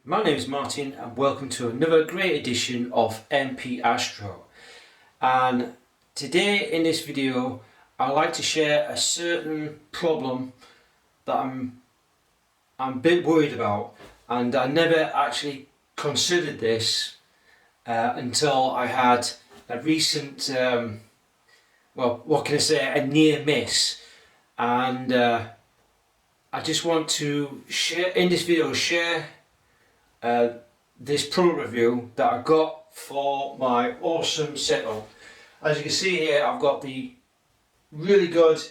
My name is Martin and welcome to another great edition of MP Astro. And today in this video I'd like to share a certain problem that I'm a bit worried about, and I never actually considered this until I had a recent, well, what can I say, a near miss. And I just want to share in this video, this product review that I got for my awesome setup. As you can see here, I've got the really good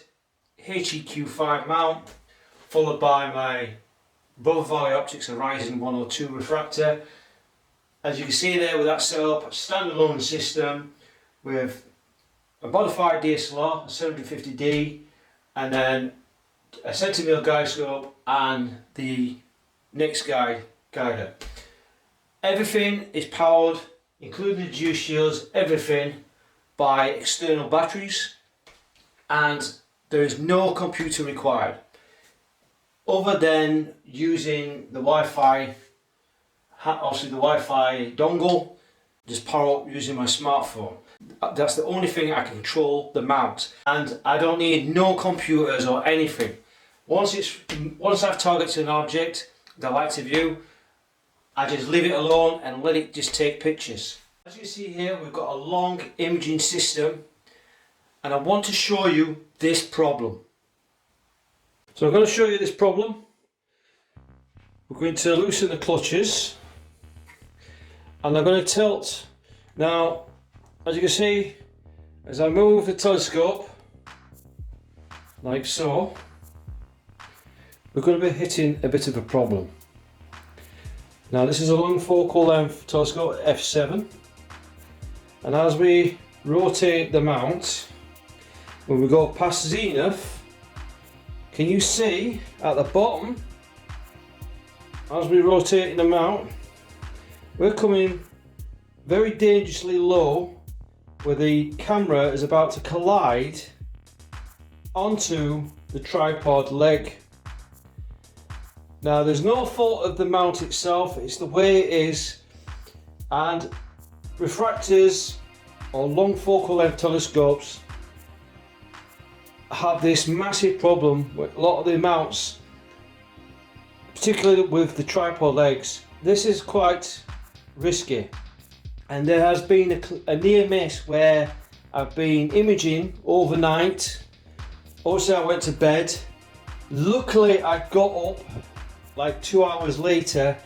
HEQ5 mount, followed by my Brother Valley Optics Horizon 102 refractor. As you can see there with that setup, a standalone system with a modified DSLR, a 750D, and then a centimil guide scope and the next guider. Everything is powered, including the dew shields, everything by external batteries, and there is no computer required other than using the Wi-Fi, obviously the Wi-Fi dongle, just power up using my smartphone. That's the only thing I can control the mount, and I don't need no computers or anything. Once I've targeted an object that I like to view, I just leave it alone and let it just take pictures. As you see here, we've got a long imaging system, and I want to show you this problem. So I'm going to show you this problem. We're going to loosen the clutches, and I'm going to tilt. Now, as you can see, as I move the telescope, like so, we're going to be hitting a bit of a problem. Now this is a long focal length telescope, f7, and as we rotate the mount, when we go past zenith, can you see at the bottom, as we rotate the mount, we're coming very dangerously low, where the camera is about to collide onto the tripod leg. Now there's no fault of the mount itself, it's the way it is, and refractors or long focal length telescopes have this massive problem with a lot of the mounts, particularly with the tripod legs. This is quite risky, and there has been a near miss where I've been imaging overnight. Also I went to bed, luckily I got up like 2 hours later,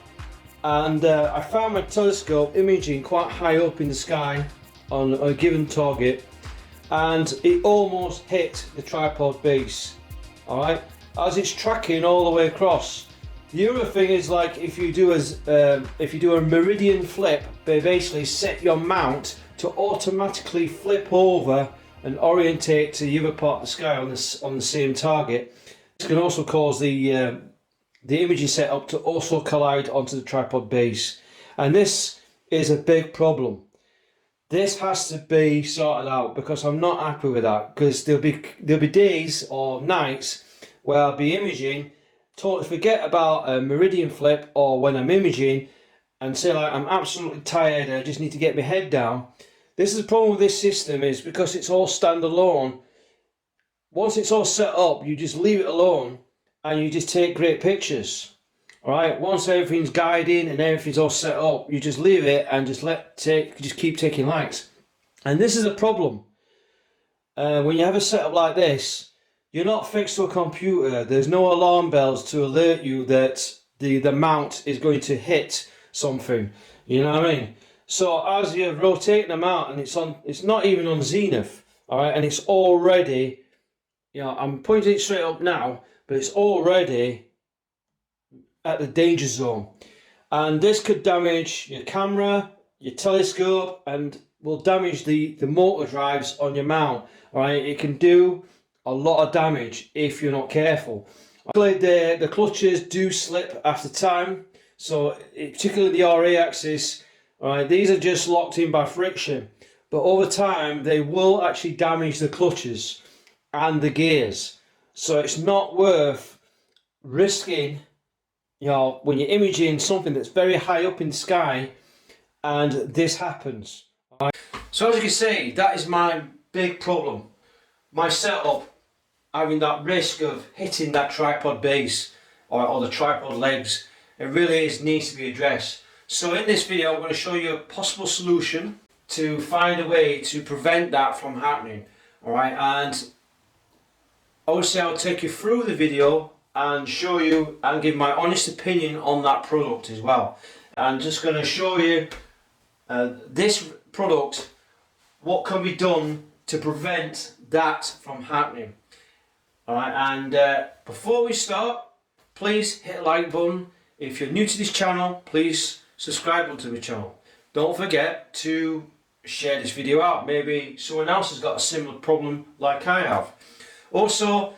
and I found my telescope imaging quite high up in the sky on a given target, and it almost hit the tripod base, alright, as it's tracking all the way across. The other thing is, like, if you do a meridian flip, they basically set your mount to automatically flip over and orientate to the other part of the sky on the same target. This can also cause the imaging setup to also collide onto the tripod base, and this is a big problem. This has to be sorted out, because I'm not happy with that, because there'll be days or nights where I'll be imaging, totally forget about a meridian flip, or when I'm imaging and say, like, I'm absolutely tired and I just need to get my head down. This is the problem with this system, is because it's all standalone. Once it's all set up, you just leave it alone and you just take great pictures. Alright, once everything's guiding and everything's all set up, you just leave it and just keep taking lights. And this is a problem. When you have a setup like this, you're not fixed to a computer. There's no alarm bells to alert you that the mount is going to hit something. You know what I mean? So as you're rotating the mount, and it's not even on zenith, alright, and it's already, you know, I'm pointing it straight up now, but it's already at the danger zone, and this could damage your camera, your telescope, and will damage the motor drives on your mount. Alright, it can do a lot of damage if you're not careful. The clutches do slip after time, so particularly the RA axis. Alright, these are just locked in by friction, but over time they will actually damage the clutches and the gears. So it's not worth risking you know, when you're imaging something that's very high up in the sky and this happens. Right? So as you can see, that is my big problem. My setup, having that risk of hitting that tripod base or the tripod legs, it really needs to be addressed. So in this video I'm going to show you a possible solution to find a way to prevent that from happening. Alright, and obviously I'll take you through the video and show you and give my honest opinion on that product as well. I'm just going to show you this product, what can be done to prevent that from happening. Alright, and before we start, please hit the like button. If you're new to this channel, please subscribe to the channel. Don't forget to share this video out. Maybe someone else has got a similar problem like I have. Also,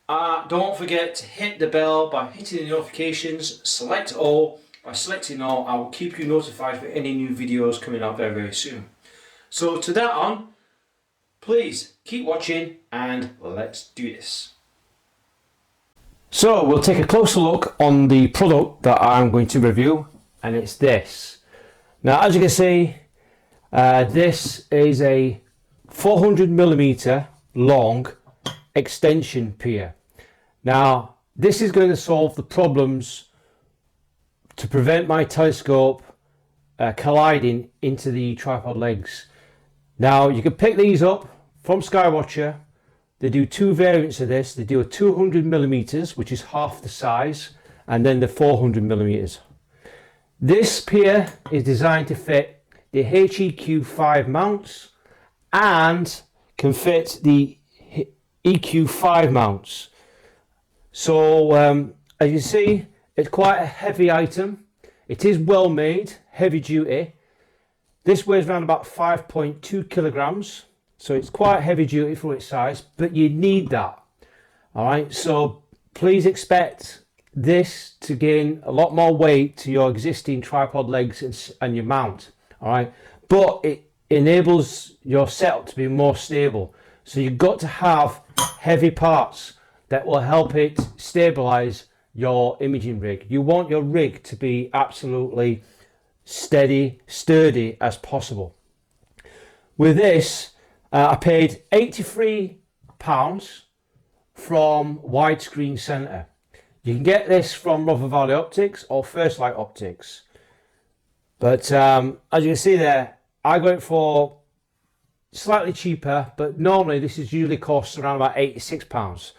don't forget to hit the bell by hitting the notifications. Select all. By selecting all, I will keep you notified for any new videos coming out very, very soon. So to that on, please keep watching and let's do this. So we'll take a closer look on the product that I'm going to review, and it's this. Now as you can see, this is a 400mm long extension pier. Now this is going to solve the problems to prevent my telescope colliding into the tripod legs. Now you can pick these up from Skywatcher. They do two variants of this. They do a 200mm, which is half the size, and then the 400mm. This pier is designed to fit the HEQ5 mounts and can fit the EQ5 mounts. So as you see, it's quite a heavy item. It is well made, heavy duty. This weighs around about 5.2 kilograms. So it's quite heavy duty for its size, but you need that. Alright, so please expect this to gain a lot more weight to your existing tripod legs and your mount. Alright, but it enables your setup to be more stable. So you've got to have heavy parts that will help it stabilize your imaging rig. You want your rig to be absolutely steady, sturdy as possible. With this, I paid £83 from Widescreen Centre. You can get this from Rother Valley Optics or First Light Optics. But as you can see there, I got it for slightly cheaper, but normally this is usually costs around about £86.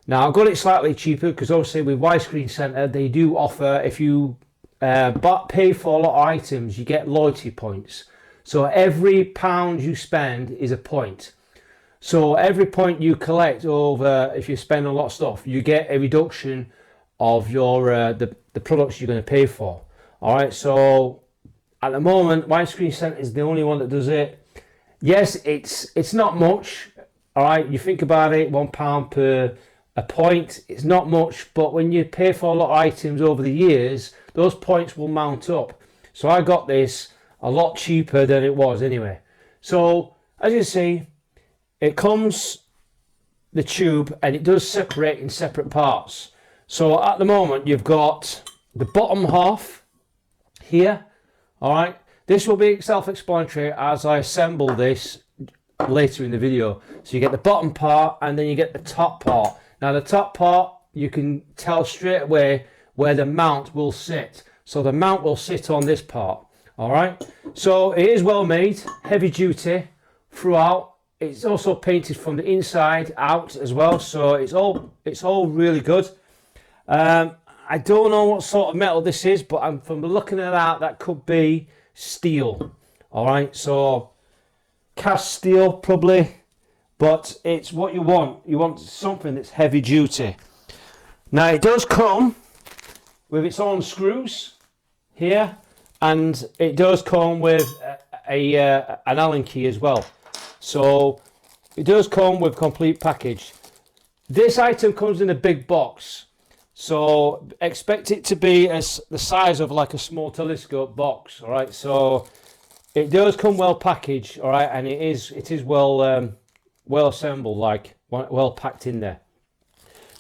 Now I've got it slightly cheaper because obviously with Widescreen Centre they do offer, if you pay for a lot of items, you get loyalty points. So every pound you spend is a point. So every point you collect over, if you spend a lot of stuff, you get a reduction of your the products you're going to pay for. All right. So at the moment, Widescreen Centre is the only one that does it. Yes, it's not much. All right. You think about it, £1 per a point. It's not much, but when you pay for a lot of items over the years, those points will mount up. So I got this a lot cheaper than it was anyway. So as you see, it comes the tube and it does separate in separate parts. So at the moment you've got the bottom half here. All right, this will be self-explanatory as I assemble this later in the video. So you get the bottom part and then you get the top part. Now the top part, you can tell straight away where the mount will sit. So the mount will sit on this part. All right, so it is well made, heavy duty throughout. It's also painted from the inside out as well, so it's all really good. I don't know what sort of metal this is, but from looking at that could be steel. All right, so cast steel probably, but it's what you want. You want something that's heavy duty. Now it does come with its own screws here. And it does come with an Allen key as well. So it does come with complete package. This item comes in a big box. So expect it to be the size of like a small telescope box. All right. So it does come well packaged. All right. And it is well assembled, like well packed in there.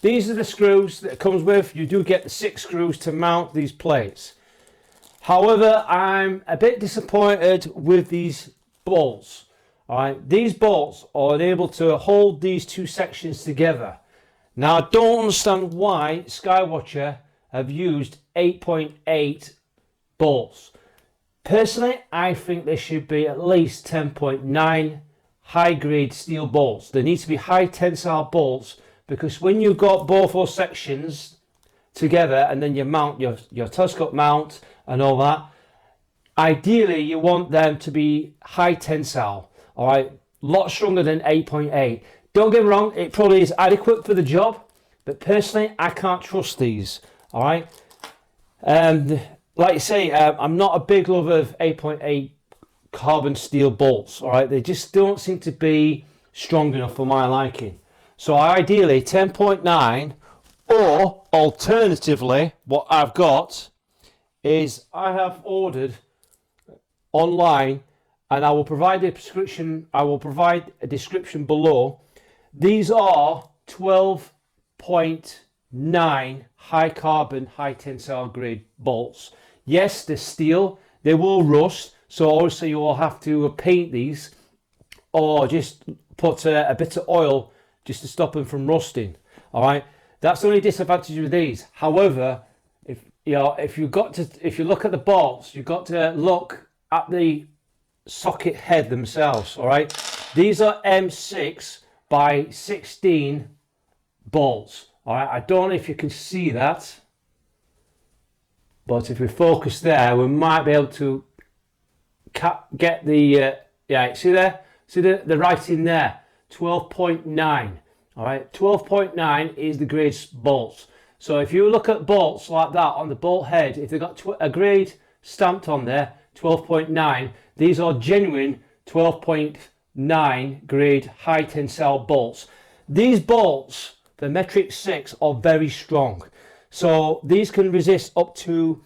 these are the screws that it comes with. You do get the 6 screws to mount these plates. However, I'm a bit disappointed with these bolts. Alright, these bolts are unable to hold these 2 sections together. Now, I don't understand why Skywatcher have used 8.8 bolts. Personally, I think there should be at least 10.9 high-grade steel bolts. There needs to be high tensile bolts, because when you've got both those sections together and then you mount your telescope mount and all that, ideally you want them to be high tensile. All right, a lot stronger than 8.8. Don't get me wrong, it probably is adequate for the job, but personally I can't trust these. All right, like I say, I'm not a big lover of 8.8 carbon steel bolts. All right, they just don't seem to be strong enough for my liking. So ideally 10.9, or alternatively what I've got is I have ordered online, and I will provide a description. I will provide a description below. These are 12.9 high carbon, high tensile grade bolts. Yes, they're steel. They will rust. So obviously you will have to paint these, or just put a bit of oil just to stop them from rusting. All right. That's the only disadvantage with these. However, if you look at the bolts, you've got to look at the socket head themselves. All right, these are M6 by 16 bolts. All right, I don't know if you can see that, but if we focus there, we might be able to get the yeah, see there, see the writing there, 12.9. all right, 12.9 is the grade bolts. So if you look at bolts like that on the bolt head, if they've got a grade stamped on there, 12.9, these are genuine 12.9 grade high tensile bolts. These bolts, the metric 6, are very strong. So these can resist up to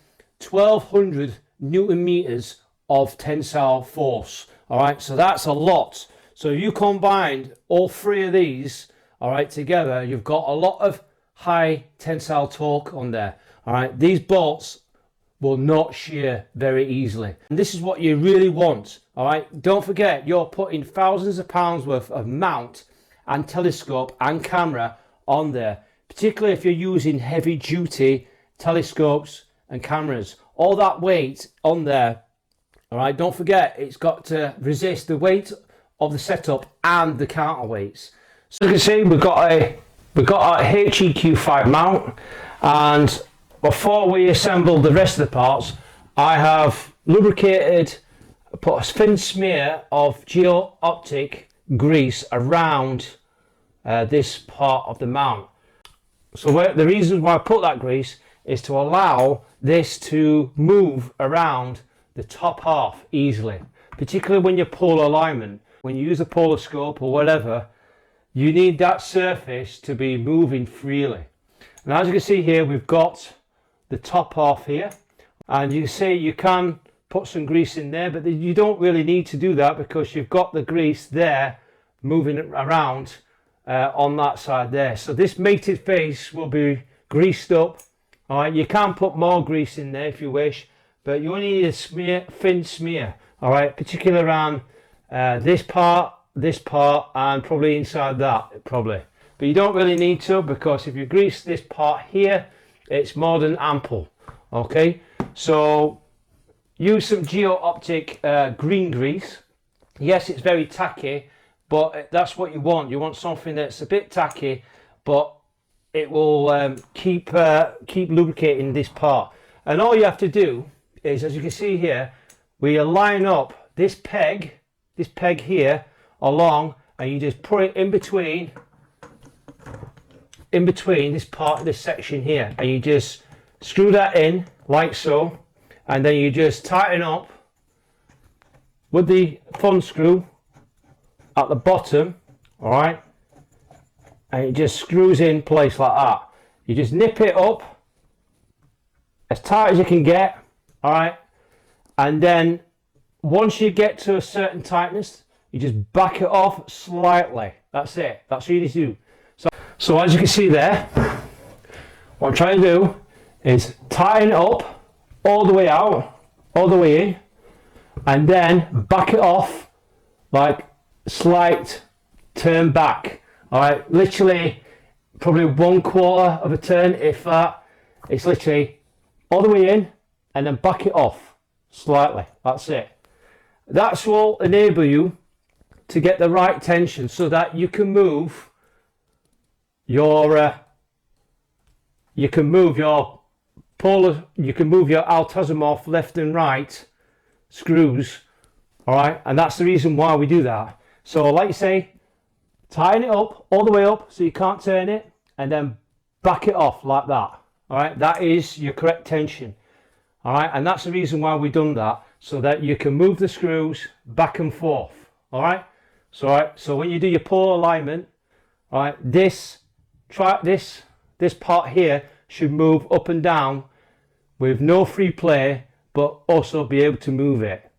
1200 Newton meters of tensile force. All right, so that's a lot. So you combined all 3 of these, all right, together, you've got a lot of high tensile torque on there. All right, these bolts will not shear very easily, and this is what you really want. All right, don't forget, you're putting thousands of pounds worth of mount and telescope and camera on there, particularly if you're using heavy duty telescopes and cameras. All that weight on there, all right, don't forget, it's got to resist the weight of the setup and the counterweights. So you can see we've got a HEQ5 mount, and before we assemble the rest of the parts, I have lubricated, put a thin smear of Geoptik grease around this part of the mount. So the reason why I put that grease is to allow this to move around the top half easily, particularly when you pull alignment. When you use a polar scope or whatever, you need that surface to be moving freely. And as you can see here, we've got the top half here, and you see you can put some grease in there, but you don't really need to do that because you've got the grease there moving around on that side there. So this mated face will be greased up. All right, you can put more grease in there if you wish, but you only need a thin smear. All right, particularly around this part, and probably inside that, probably. But you don't really need to, because if you grease this part here, it's more than ample. Okay, so use some Geoptik green grease. Yes, it's very tacky, but that's what you want. You want something that's a bit tacky, but it will keep lubricating this part. And all you have to do is, as you can see here, we line up this peg here along, and you just put it in between this part, this section here, and you just screw that in like so, and then you just tighten up with the thumb screw at the bottom. All right, and it just screws in place like that. You just nip it up as tight as you can get. All right, and then once you get to a certain tightness, you just back it off slightly. That's it. That's what you need to do. So as you can see there, what I'm trying to do is tighten it up all the way out, all the way in, and then back it off like slight turn back. All right, literally probably 1/4 of a turn, if that. It's literally all the way in and then back it off slightly. That's it. That will enable you to get the right tension so that you can move your Altasimov left and right screws. All right, and that's the reason why we do that. So like you say, tighten it up all the way up so you can't turn it, and then back it off like that. All right, that is your correct tension. All right, and that's the reason why we've done that, so that you can move the screws back and forth. All right, so when you do your pole alignment, all right, this part here should move up and down with no free play, but also be able to move it.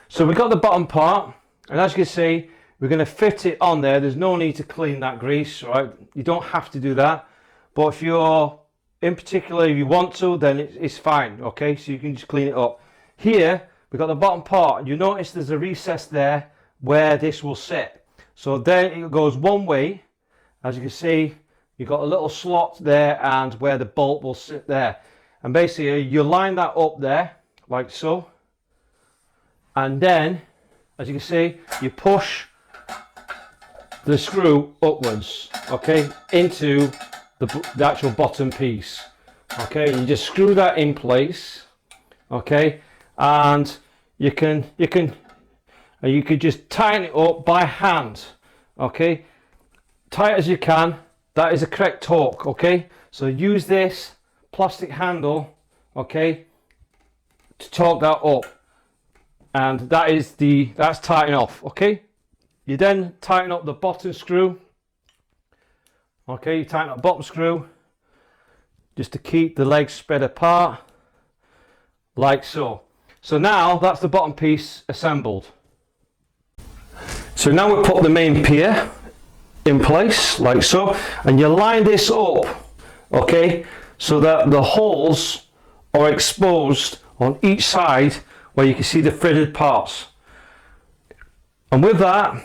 So we've got the bottom part, and as you can see, we're going to fit it on there. There's no need to clean that grease, right? You don't have to do that, but if you're in particular, if you want to, then it's fine. Okay, so you can just clean it up. Here we've got the bottom part. You notice there's a recess there where this will sit. So then it goes one way. As you can see, you've got a little slot there and where the bolt will sit there. And basically you line that up there like so. And then, as you can see, you push the screw upwards, okay, into the actual bottom piece. Okay, you just screw that in place, okay, and you could just tighten it up by hand, okay, tight as you can. That is the correct torque, okay. So use this plastic handle, okay, to torque that up, and that's tighten off, okay. You then tighten up the bottom screw, okay. You tighten up the bottom screw just to keep the legs spread apart, like so. So now that's the bottom piece assembled. So now we put the main pier in place like so, and you line this up, okay, so that the holes are exposed on each side where you can see the threaded parts. And with that,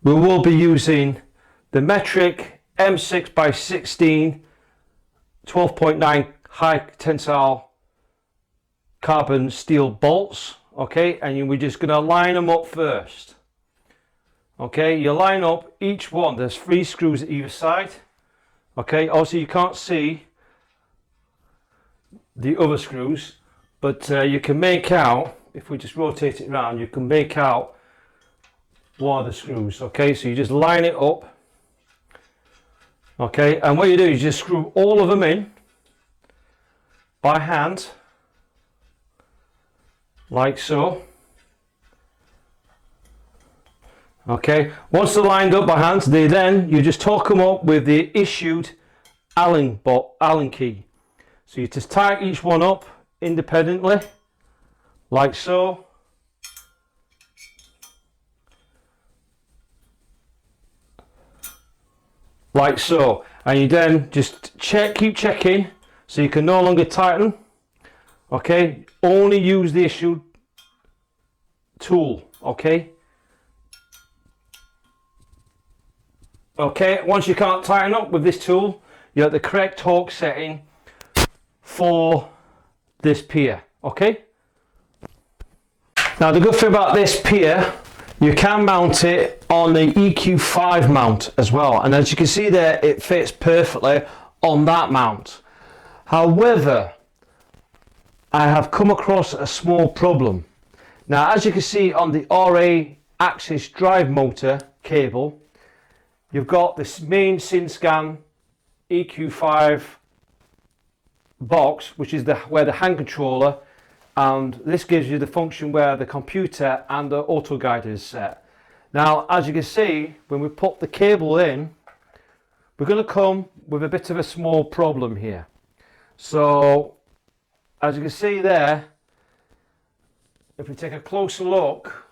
we will be using the metric M6x16 12.9 high tensile carbon steel bolts, okay, and we're just going to line them up first. Okay, you line up each one. There's 3 screws at either side. Okay, also you can't see the other screws, but you can make out, if we just rotate it around, you can make out one of the screws. Okay, so you just line it up. Okay, and what you do is just screw all of them in by hand, like so. Okay, once they're lined up by hand, then you just torque them up with the issued Allen key. So you just tie each one up independently, like so. Like so, and you then just keep checking, so you can no longer tighten. Okay, only use the issued tool. Okay. Okay, once you can't tighten up with this tool, you're at the correct torque setting for this pier. Okay. Now the good thing about this pier, you can mount it on the EQ5 mount as well, and as you can see there, it fits perfectly on that mount. However, I have come across a small problem. Now as you can see on the RA axis drive motor cable, you've got this main SynScan EQ5 box, which is where the hand controller, and this gives you the function where the computer and the auto guide is set. Now as you can see, when we put the cable in, we're going to come with a bit of a small problem here. So as you can see there, if we take a closer look,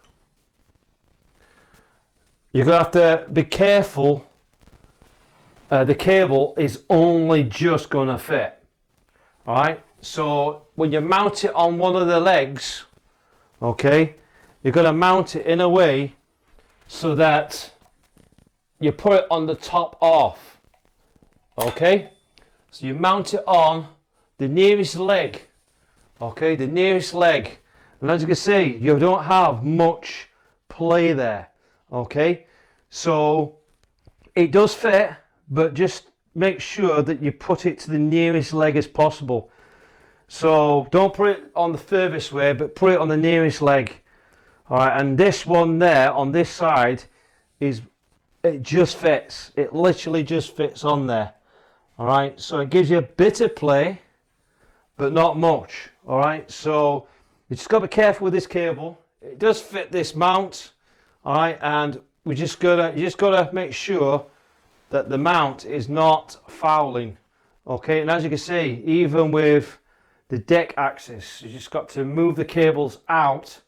you're gonna have to be careful. The cable is only just gonna fit. All right. So when you mount it on one of the legs, okay, you're gonna mount it in a way so that you put it on the top off. Okay. So you mount it on the nearest leg. Okay, the nearest leg. And as you can see, you don't have much play there. Okay, so it does fit, but just make sure that you put it to the nearest leg as possible. So don't put it on the furthest way, but put it on the nearest leg. All right, and this one there on this side it just fits. It literally just fits on there. All right, so it gives you a bit of play, but not much. All right, so you just got to be careful with this cable. It does fit this mount. All right, and you just gotta make sure that the mount is not fouling. Okay, and as you can see, even with the deck axis, you just got to move the cables out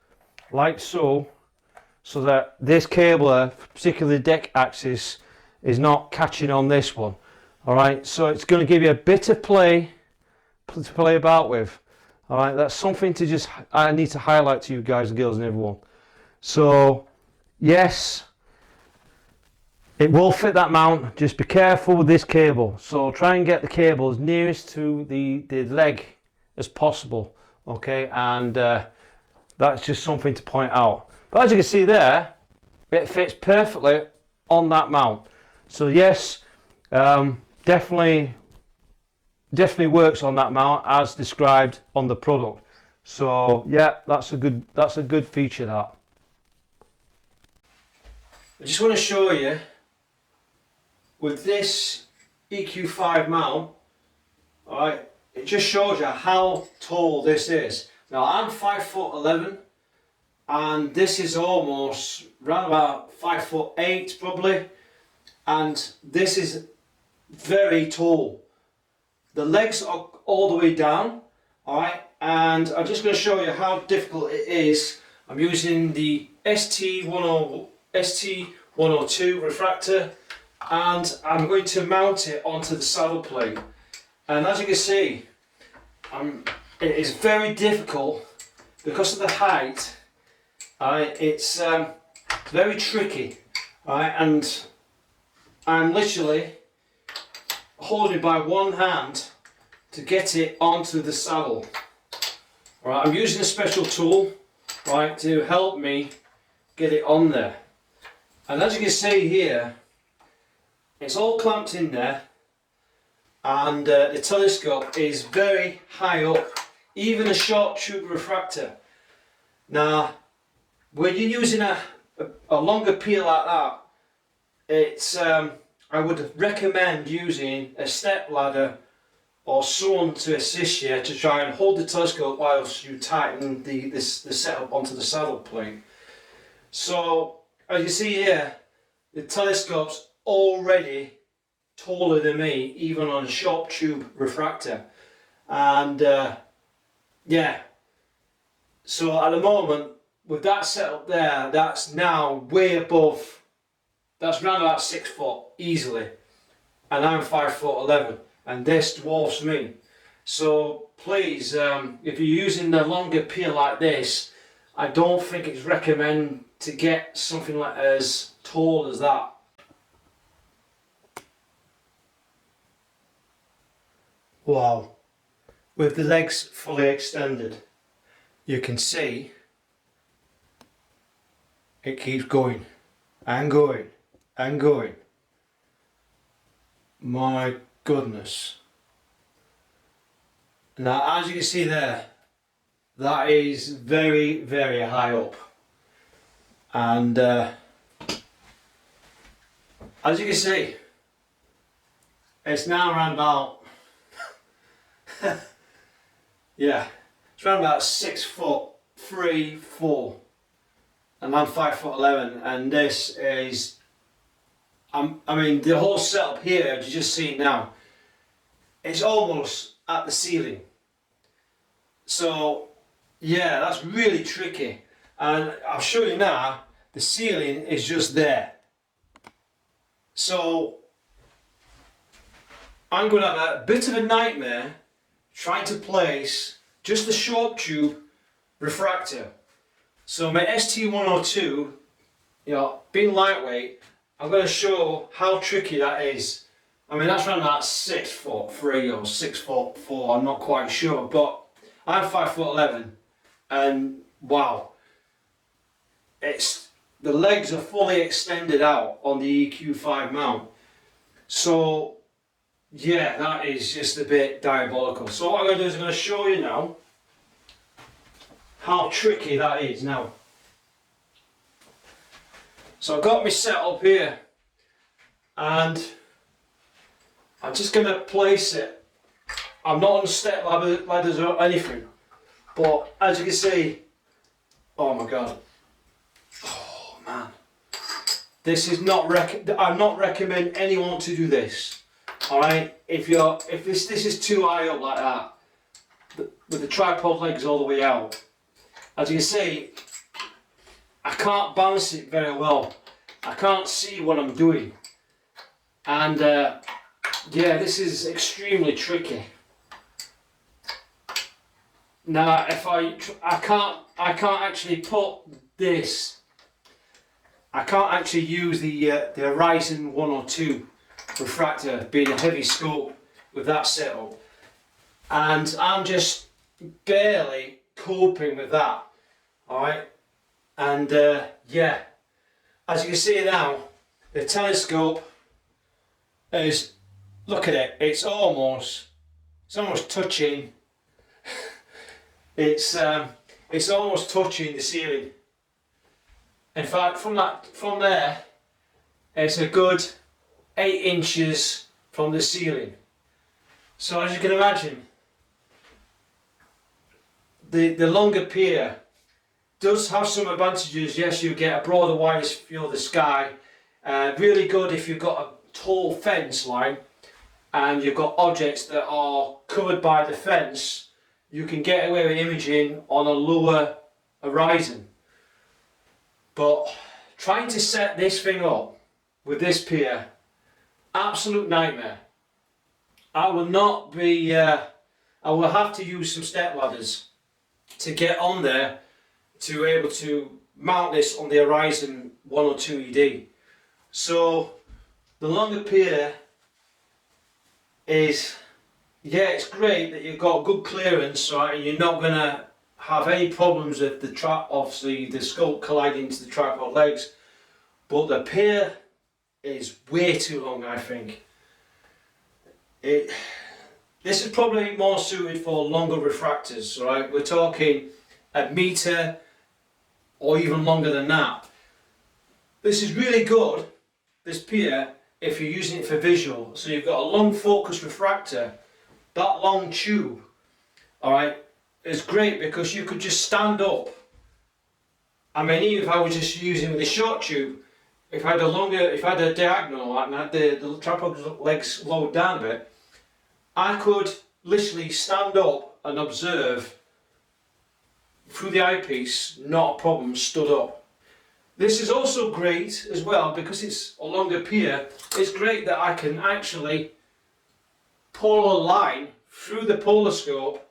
like so, so that this cable, particularly the deck axis, is not catching on this one. All right, so it's going to give you a bit of play to play about with. All right, that's something to I need to highlight to you guys and girls and everyone. So yes, it will fit that mount. Just be careful with this cable. So try and get the cable as nearest to the leg as possible. Okay, and that's just something to point out. But as you can see there, it fits perfectly on that mount. So yes, definitely works on that mount as described on the product. So yeah, that's a good feature. That I just want to show you with this EQ5 mount. All right, it just shows you how tall this is. Now I'm 5'11", and this is almost around about 5'8" probably, and this is very tall. The legs are all the way down, all right, and I'm just going to show you how difficult it is. I'm using the ST102 refractor, and I'm going to mount it onto the saddle plate. And as you can see, it is very difficult because of the height. It's very tricky, and I'm literally holding by one hand to get it onto the saddle. Right, I'm using a special tool, right, to help me get it on there. And as you can see here, it's all clamped in there, and the telescope is very high up, even a short tube refractor. Now, when you're using a longer pier like that, it's I would recommend using a step ladder or someone to assist you to try and hold the telescope whilst you tighten the setup onto the saddle plate. So as you see here, the telescope's already taller than me, even on a short tube refractor. And yeah, so at the moment with that setup there, that's now way above. That's around about 6 foot easily, and I'm 5'11", and this dwarfs me. So please, if you're using the longer pier like this, I don't think it's recommend to get something like as tall as that. Wow, with the legs fully extended, you can see it keeps going and going and going. My goodness. Now as you can see there, that is very, very high up, and as you can see, it's now around about yeah, it's around about 6'3", 4", and I'm 5'11", and this is I mean the whole setup here, as you just see now, it's almost at the ceiling. So yeah, that's really tricky, and I'll show you now. The ceiling is just there. So I'm going to have a bit of a nightmare trying to place just the short tube refractor. So my ST102, being lightweight, I'm going to show how tricky that is. I mean, that's around about 6'3" or 6'4", I'm not quite sure, but I'm 5'11", and wow, the legs are fully extended out on the EQ5 mount. So yeah, that is just a bit diabolical. So what I'm going to do is I'm going to show you now how tricky that is now. So I've got my setup here, and I'm just going to place it. I'm not on step ladders or anything, but as you can see, oh my god, oh man, this is not I'm not recommend anyone to do this. All right, if this is too high up like that, with the tripod legs all the way out, as you can see, I can't balance it very well. I can't see what I'm doing, and yeah, this is extremely tricky. Now, if I can't actually put this. I can't actually use the Horizon 1 or 2 refractor, being a heavy scope with that setup, and I'm just barely coping with that. All right, and yeah, as you can see now, the telescope is, look at it, it's almost touching. It's almost touching the ceiling. In fact, from there, it's a good 8 inches from the ceiling. So as you can imagine, the longer pier does have some advantages. Yes, you get a broader wide view of the sky. Really good if you've got a tall fence line and you've got objects that are covered by the fence. You can get away with imaging on a lower horizon. But trying to set this thing up with this pier, absolute nightmare. I will have to use some step ladders to get on there to be able to mount this on the Horizon 1 or 2 ED. So the longer pier is, yeah, it's great that you've got good clearance, right? You're not going to have any problems with the scope colliding to the tripod legs, but the pier is way too long, I think. This is probably more suited for longer refractors, right? We're talking a metre or even longer than that. This is really good, this pier, if you're using it for visual. So you've got a long focus refractor, that long tube, alright, is great because you could just stand up. I mean, even if I was just using with a short tube, if I had a diagonal and I had the tripod legs lowered down a bit, I could literally stand up and observe through the eyepiece, not a problem, stood up. This is also great as well because it's a longer pier. It's great that I can actually pull a line through the polar scope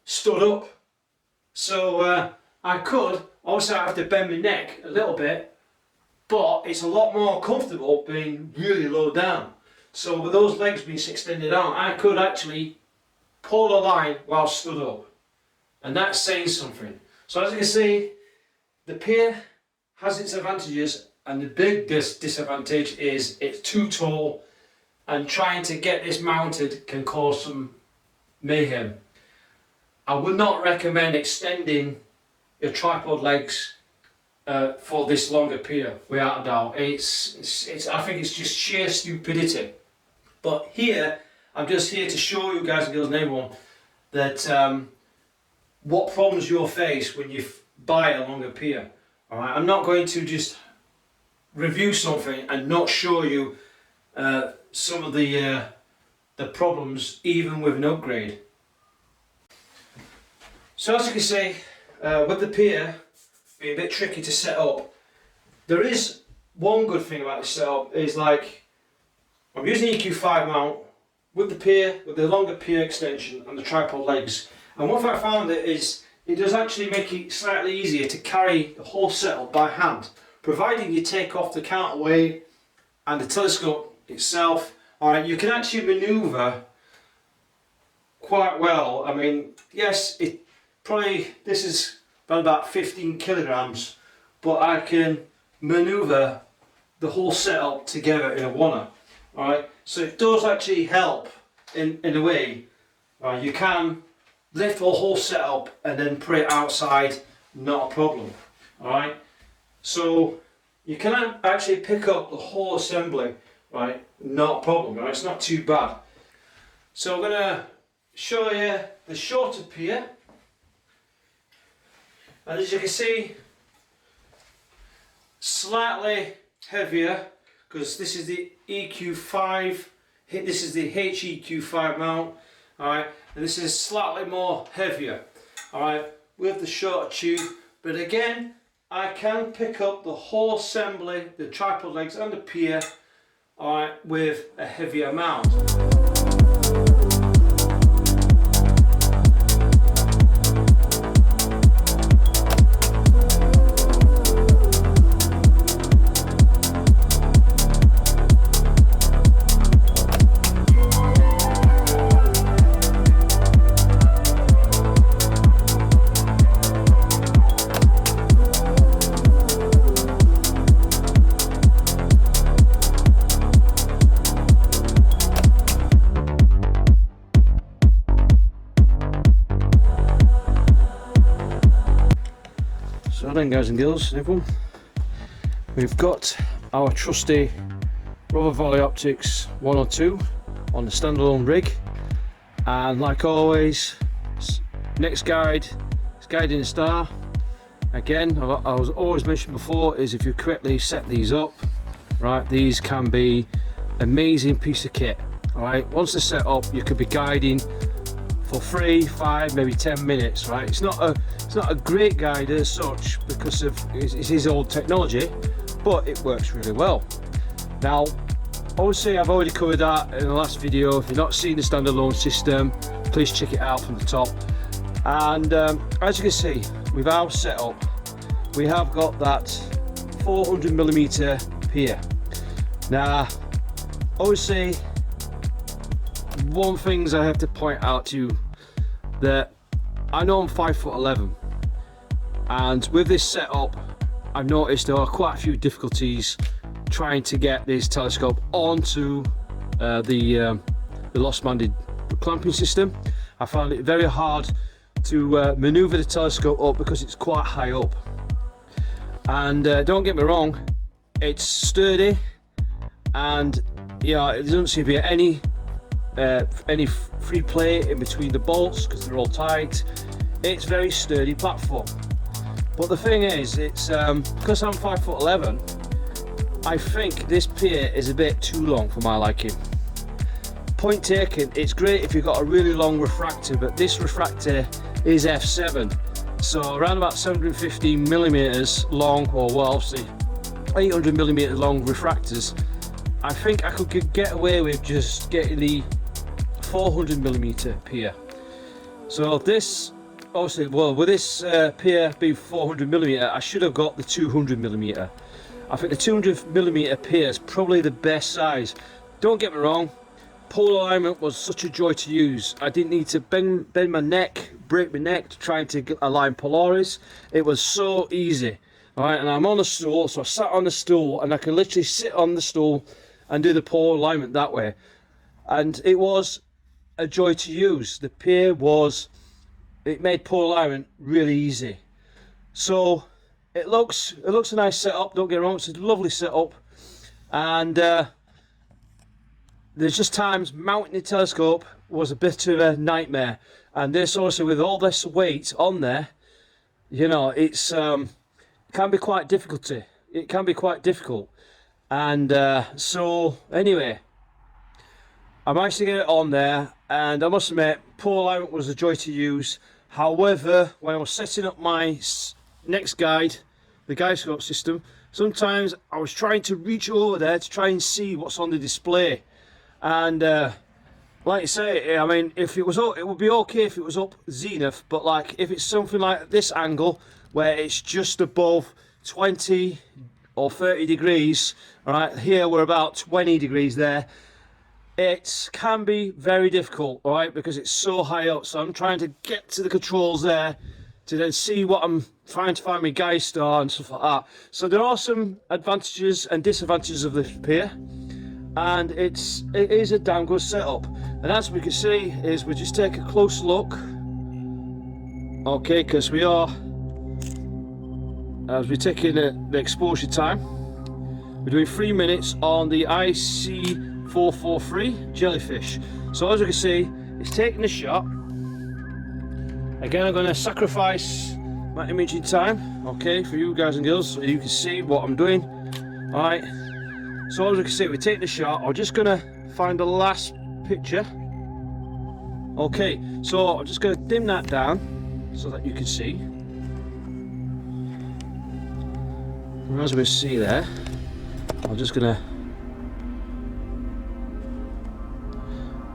stood up. So I could, obviously I have to bend my neck a little bit, but it's a lot more comfortable being really low down. So with those legs being extended out, I could actually pull a line while stood up. And that's saying something. So as you can see, the pier has its advantages, and the big disadvantage is it's too tall, and trying to get this mounted can cause some mayhem. I would not recommend extending your tripod legs for this longer pier, without a doubt. I think it's just sheer stupidity. But here, I'm just here to show you guys and girls and everyone that what problems you'll face when you buy a longer pier. Alright, I'm not going to just review something and not show you some of the problems even with an upgrade. So as you can see, with the pier being a bit tricky to set up, there is one good thing about this setup, is like I'm using the EQ5 mount with the Pier, with the longer Pier extension and the tripod legs. And what I found is it does actually make it slightly easier to carry the whole setup by hand, providing you take off the counterweight and the telescope itself. Alright, you can actually manoeuvre quite well. I mean, yes, this is around about 15 kilograms, but I can manoeuvre the whole setup together in a oneer. Alright, so it does actually help in a way. You can lift the whole setup and then put it outside, not a problem. Alright, so you can actually pick up the whole assembly, right? Not a problem, right? It's not too bad. So I'm going to show you the shorter Pier, and as you can see, slightly heavier, because this is the EQ5, this is the HEQ5 mount, alright, and this is slightly more heavier, alright, with the shorter tube. But again, I can pick up the whole assembly, the tripod legs and the Pier, alright, with a heavier mount. So then, guys and girls, everyone, we've got our trusty Rubber Valley Optics 102 on the standalone rig, and like always, next guide is guiding star. Again, I was always mentioned before, is if you correctly set these up, right, these can be amazing piece of kit. All right, once they're set up, you could be guiding for 3, 5, maybe 10 minutes, right? It's not a great guide as such because of it's his old technology, but it works really well. Now, obviously I've already covered that in the last video. If you've not seen the standalone system, please check it out from the top. And as you can see, with our setup, we have got that 400mm Pier. Now, obviously, one things I have to point out to you, that I know I'm 5'11", and with this setup I've noticed there are quite a few difficulties trying to get this telescope onto the lost-banded clamping system. I found it very hard to maneuver the telescope up because it's quite high up, and don't get me wrong, it's sturdy, and yeah, it doesn't seem to be any free play in between the bolts because they're all tight. It's very sturdy platform, but the thing is, it's because I'm 5'11", I think this Pier is a bit too long for my liking. Point taken, it's great if you've got a really long refractor, but this refractor is f7, so around about 750mm long, or well, obviously 800mm long refractors. I think I could get away with just getting the 400mm Pier. So this, obviously, well, with this Pier being 400mm, I should have got the 200mm. I think the 200mm Pier is probably the best size. Don't get me wrong, pole alignment was such a joy to use. I didn't need to bend my neck, break my neck to try to align Polaris. It was so easy. Alright, and I'm on a stool, so I sat on the stool and I can literally sit on the stool and do the pole alignment that way. And it was a joy to use. The Pier it made pole alignment really easy. So it looks a nice setup, don't get me wrong, it's a lovely setup. And there's just times mounting the telescope was a bit of a nightmare. And this also, with all this weight on there, you know, it can be quite difficult. It can be quite difficult. And so anyway, I managed to get it on there, and I must admit, pole alignment was a joy to use. However, when I was setting up my next guide, the gyroscope system, sometimes I was trying to reach over there to try and see what's on the display. And like I say, I mean, if it was up, it would be okay if it was up zenith, but like if it's something like this angle where it's just above 20 or 30 degrees, all right, here we're about 20 degrees there, it can be very difficult, all right, because it's so high up. So I'm trying to get to the controls there to then see what I'm trying to find my guide star and stuff like that. So there are some advantages and disadvantages of this Pier, and it is a damn good setup. And as we can see, is we just take a close look, okay, because we are, as we're taking the exposure time, we're doing 3 minutes on the IC443 jellyfish. So as you can see, it's taking a shot. Again, I'm going to sacrifice my imaging time, okay, for you guys and girls, so you can see what I'm doing. All right. So as you can see, we're taking the shot. I'm just going to find the last picture. Okay. So I'm just going to dim that down so that you can see. And as we see there, I'm just going to.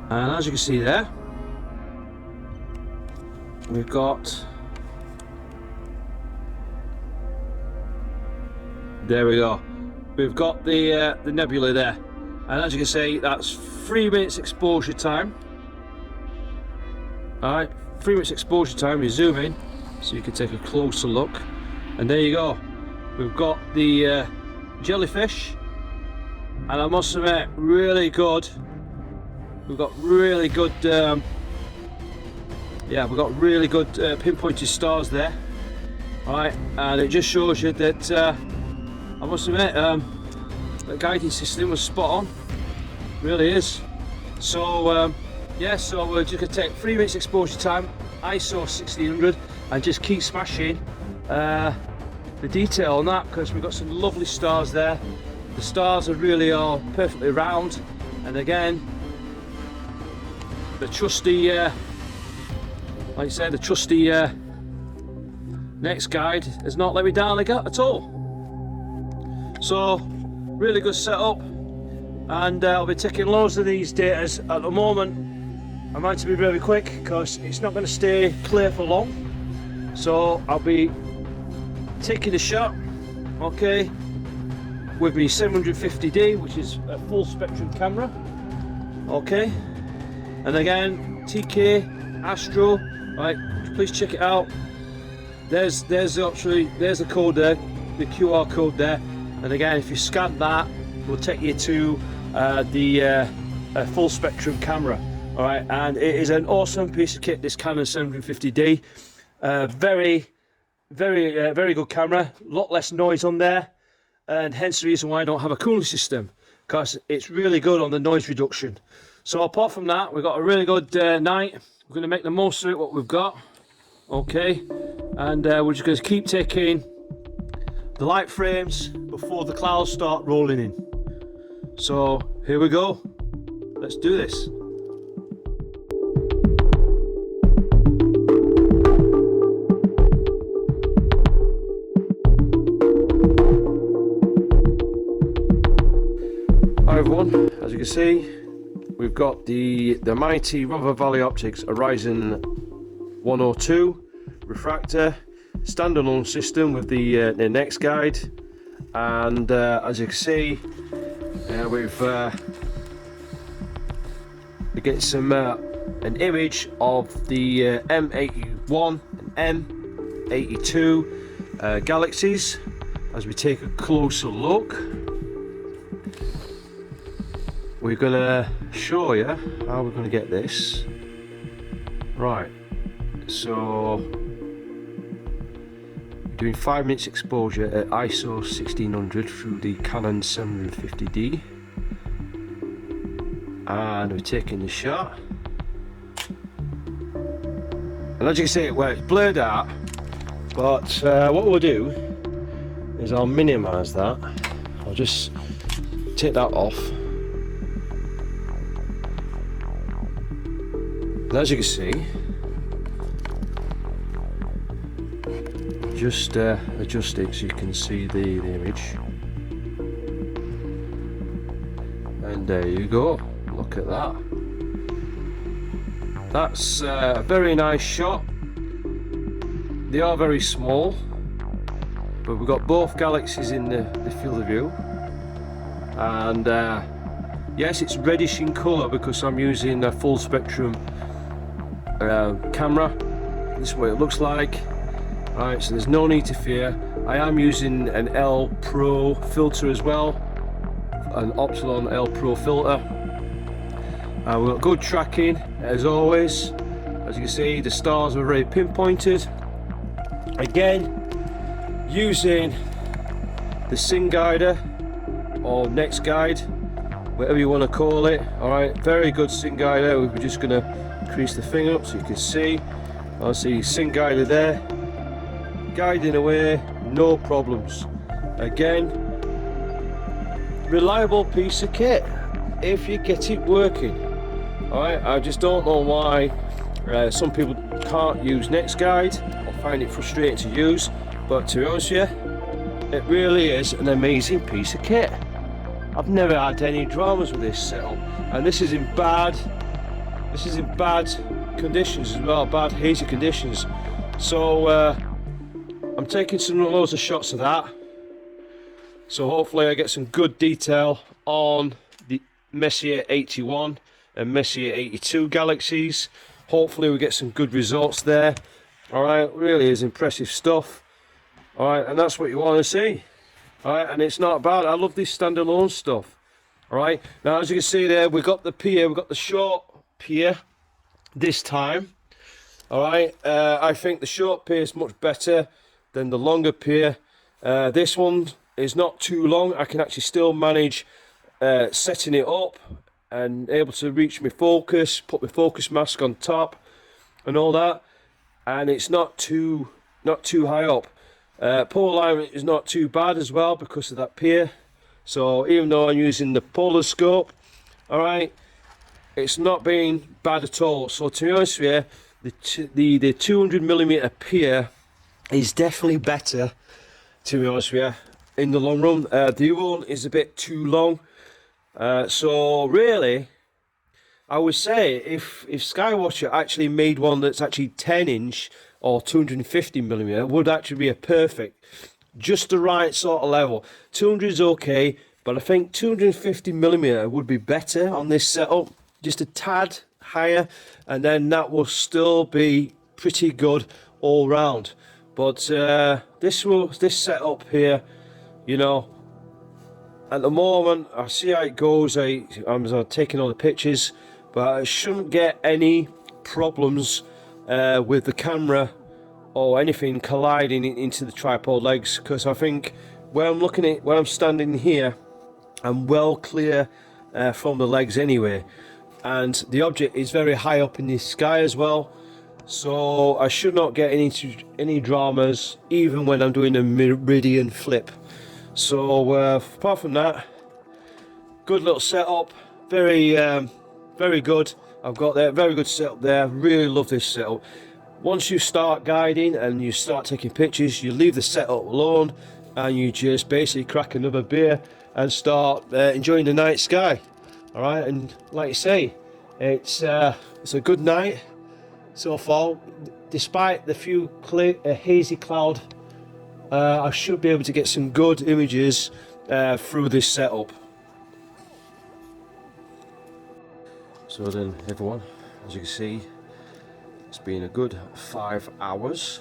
And as you can see there, we've got, there we go, we've got the nebula there, and as you can see, that's 3 minutes exposure time. Alright, 3 minutes exposure time. We zoom in so you can take a closer look, and there you go, we've got the jellyfish, and I must admit, really good. We've got really good yeah, we've got really good pinpointed stars there. Alright, and it just shows you that I must admit, the guiding system was spot on. Really is. So yeah, so we're just going to take 3 minutes exposure time, ISO 1600, and just keep smashing the detail on that, because we've got some lovely stars there. The stars are really all perfectly round, and again, the trusty like I said, the trusty next guide has not let me down at all. So really good setup, and I'll be taking loads of these datas. At the moment I'm trying to be very quick because it's not going to stay clear for long, so I'll be taking a shot, okay, with my 750D, which is a full spectrum camera, okay. And again, TK Astro, right, please check it out. There's the code there, the QR code there, and again, if you scan that, it will take you to the full spectrum camera. All right, and it is an awesome piece of kit, this Canon 750D. Very good camera, a lot less noise on there, and hence the reason why I don't have a cooling system, because it's really good on the noise reduction. So apart from that, we've got a really good night. We're going to make the most of it, what we've got, okay, and we're just going to keep taking the light frames before the clouds start rolling in. So here we go, let's do this. Hi everyone, as you can see, we've got the mighty River Valley Optics Horizon 102 refractor standalone system with the next guide, and as you can see, we get some an image of the M81 and M82 galaxies as we take a closer look. We're gonna show you how we're gonna get this right. So we're doing 5 minutes exposure at ISO 1600 through the Canon 750D, and we're taking the shot. And as you can see, well, it's blurred out, but what we'll do is I'll minimize that. I'll just take that off. And as you can see, just adjust it so you can see the image, and there you go, Look at that. That's a very nice shot. They are very small, but we've got both galaxies in the field of view. And yes, it's reddish in colour because I'm using a full spectrum camera. This is what it looks like. Right, so there's no need to fear. I am using an L Pro filter as well, an Optilon L Pro filter. We've got good tracking as always. As you can see, the stars are very pinpointed. Again, using the Sin Guider or Next Guide, whatever you want to call it. Alright, very good Sin Guider. We're just going to increase the thing up so you can see. I see Sin Guider there, guiding away, no problems. Again, reliable piece of kit if you get it working. Alright, I just don't know why some people can't use Next Guide or find it frustrating to use, but to be honest with you, it really is an amazing piece of kit. I've never had any dramas with this setup, and this is in bad conditions as well, bad hazy conditions. So I'm taking some loads of shots of that, so hopefully I get some good detail on the Messier 81 and Messier 82 galaxies. Hopefully we get some good results there. Alright, really is impressive stuff. Alright, and that's what you want to see. Alright, and it's not bad. I love this standalone stuff. Alright, now as you can see there, we've got the Pier, we've got the short Pier this time. Alright, I think the short Pier is much better than the longer Pier. This one is not too long. I can actually still manage setting it up and able to reach my focus, put my focus mask on top and all that, and it's not too high up. Pole alignment is not too bad as well because of that Pier. So even though I'm using the polar scope, alright, it's not been bad at all. So to be honest with you, the 200mm Pier is definitely better, to be honest with you, in the long run. The other one is a bit too long. So really, I would say if Skywatcher actually made one that's actually 10" or 250mm, would actually be a perfect, just the right sort of level. 200 is okay, but I think 250mm would be better on this setup, just a tad higher, and then that will still be pretty good all round. But this setup here, you know, at the moment I see how it goes. I'm taking all the pictures, but I shouldn't get any problems with the camera or anything colliding into the tripod legs, because I think when I'm standing here, I'm well clear from the legs anyway, and the object is very high up in the sky as well, so I should not get any dramas even when I'm doing a meridian flip. So apart from that, good little setup, very good. I've got that very good setup there. Really love this setup. Once you start guiding and you start taking pictures, you leave the setup alone and you just basically crack another beer and start enjoying the night sky. All right, and like you say, it's a good night so far. Despite the few hazy cloud, I should be able to get some good images through this setup. So then everyone, as you can see, it's been a good 5 hours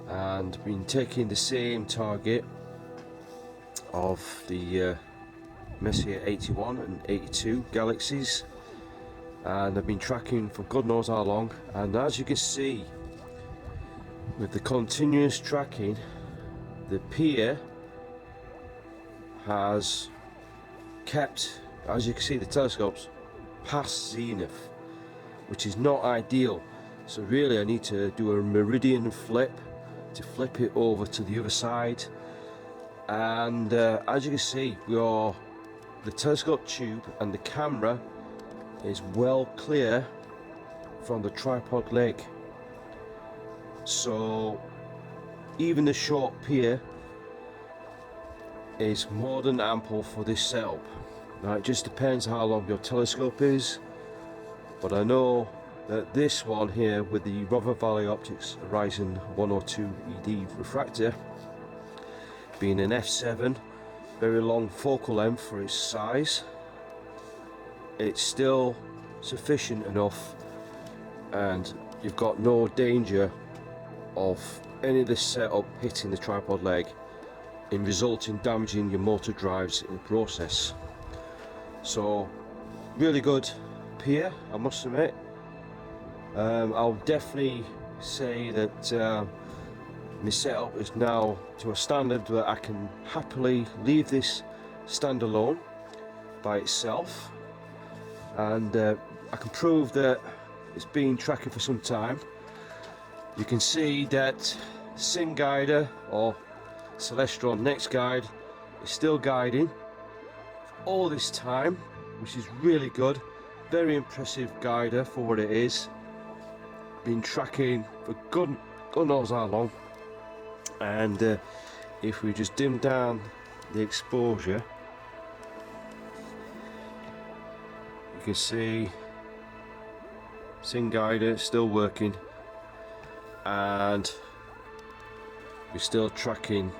and been taking the same target of the Messier 81 and 82 galaxies, and I've been tracking for God knows how long, and as you can see, with the continuous tracking, the Pier has kept, as you can see, the telescopes past zenith, which is not ideal. So really I need to do a meridian flip to flip it over to the other side, and as you can see, the telescope tube and the camera is well clear from the tripod leg, so even the short Pier is more than ample for this setup. Now it just depends how long your telescope is, but I know that this one here with the River Valley Optics Horizon 102 ED refractor, being an f7, very long focal length for its size, it's still sufficient enough, and you've got no danger of any of this setup hitting the tripod leg and resulting damaging your motor drives in the process. So really good Pier, I must admit. I'll definitely say that my setup is now to a standard that I can happily leave this standalone by itself, and I can prove that it's been tracking for some time. You can see that Sim Guider or Celestron Next Guide is still guiding all this time, which is really good. Very impressive guider for what it is. Been tracking for God knows how long. And if we just dim down the exposure, you can see Sim Guider still working, and we're still tracking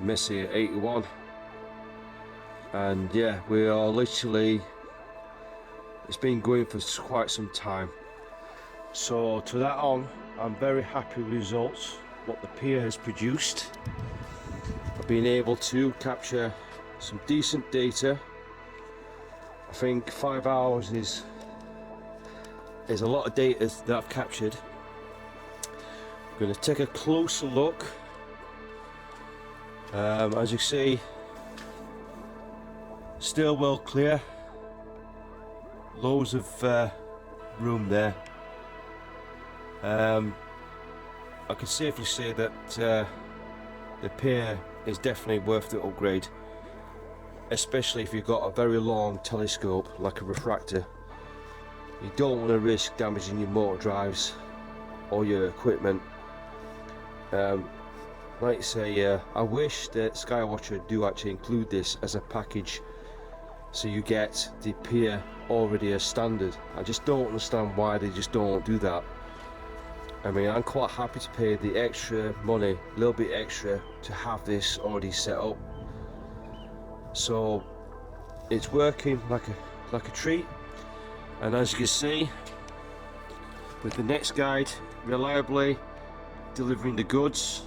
Messi at 81. And yeah, we are literally, it's been going for quite some time. So to that on, I'm very happy with the results, what the Pier has produced. I've been able to capture some decent data. I think 5 hours is a lot of data that I've captured. I'm going to take a closer look. As you see, still well clear, loads of room there. I can safely say that the Pier is definitely worth the upgrade, especially if you've got a very long telescope like a refractor. You don't want to risk damaging your motor drives or your equipment. Like I say, I wish that Skywatcher do actually include this as a package, so you get the Pier already as standard. I just don't understand why they just don't do that. I mean, I'm quite happy to pay the extra money, a little bit extra, to have this already set up. So it's working like a treat. And as you can see, with the Next Guide reliably delivering the goods.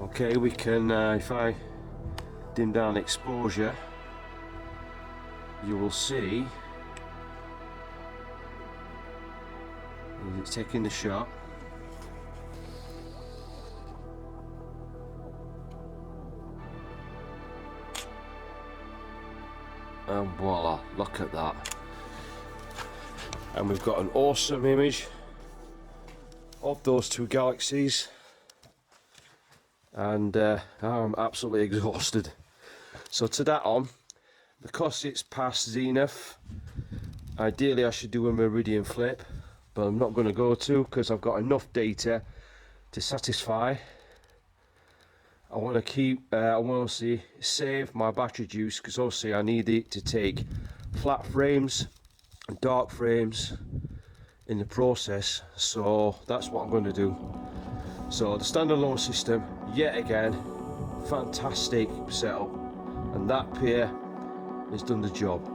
Okay, we can, if I dim down exposure, you will see it's taking the shot. And voila, look at that. And we've got an awesome image of those two galaxies. And I'm absolutely exhausted. So to that on, because it's past zenith, ideally I should do a meridian flip, but I'm not going to go to, because I've got enough data to satisfy. I want to keep, I want to save my battery juice, because obviously I need it to take flat frames and dark frames in the process. So that's what I'm going to do. So the standalone system, yet again, fantastic setup, and that Pier has done the job.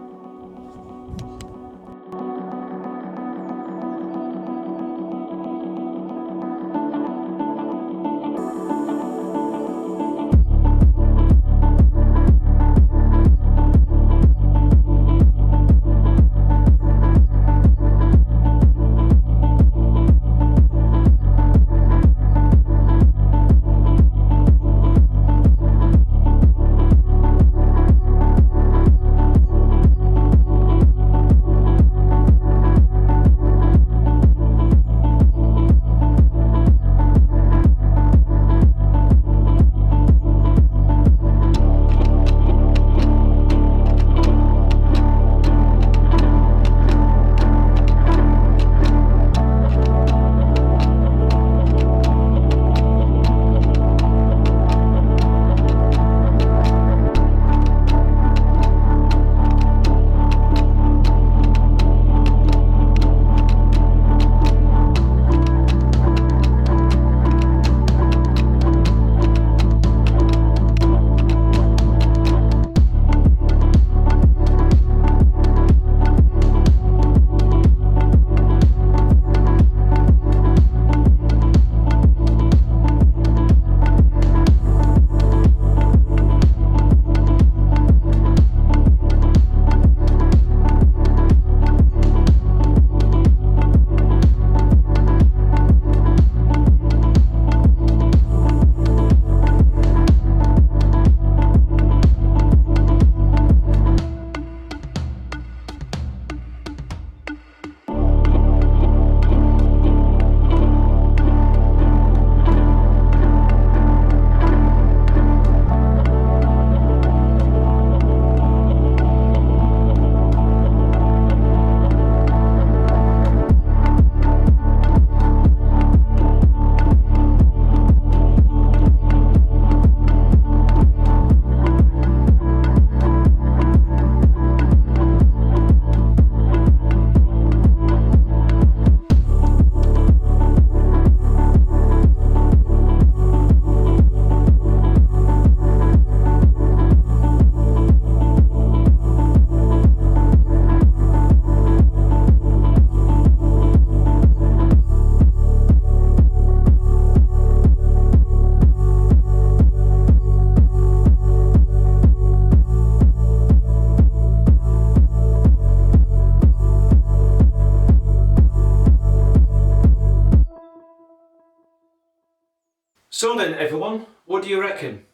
So then everyone, what do you reckon?